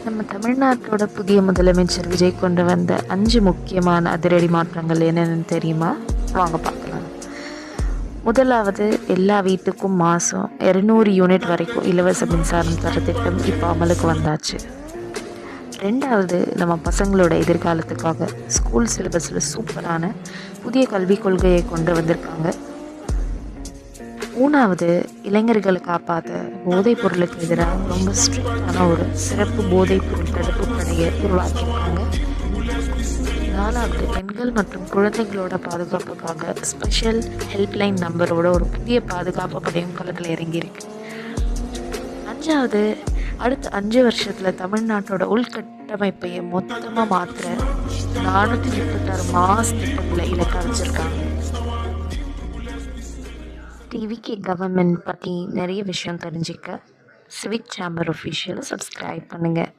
நம்ம தமிழ்நாட்டோட புதிய முதலமைச்சர் விஜய் கொண்டு வந்த 5 முக்கியமான அதிரடி மாற்றங்கள் என்னென்னு தெரியுமா? வாங்க பார்க்கலாம். முதலாவது, எல்லா வீட்டுக்கும் மாதம் 200 யூனிட் வரைக்கும் இலவச மின்சாரம் தர திட்டம் இப்போ அமலுக்கு வந்தாச்சு. ரெண்டாவது, நம்ம பசங்களோட எதிர்காலத்துக்காக ஸ்கூல் சிலபஸில் சூப்பரான புதிய கல்விக் கொள்கையை கொண்டு வந்திருக்காங்க. மூணாவது, இளைஞர்களை காப்பாற்ற போதைப் பொருளுக்கு எதிராக ரொம்ப ஸ்ட்ரிக்டான ஒரு சிறப்பு போதைப் பொருள் தடுப்பு படையை உருவாக்கியிருக்காங்க. நாலாவது, பெண்கள் மற்றும் குழந்தைகளோட பாதுகாப்புக்காக ஸ்பெஷல் ஹெல்ப்லைன் நம்பரோட ஒரு புதிய பாதுகாப்பு படையும் களத்தில் இறங்கியிருக்கு. அஞ்சாவது, அடுத்த 5 வருஷத்தில் தமிழ்நாட்டோட உள்கட்டமைப்பையை மொத்தமாக மாற்ற 436 மாஸ் திட்டங்களை இலக்கா வச்சுருக்காங்க. டிவிக்கு கவர்மெண்ட் பற்றி நிறைய விஷயம் தெரிஞ்சுக்க சிவிக் சேம்பர் ஒஃபிஷியலை சப்ஸ்கிரைப் பண்ணுங்கள்.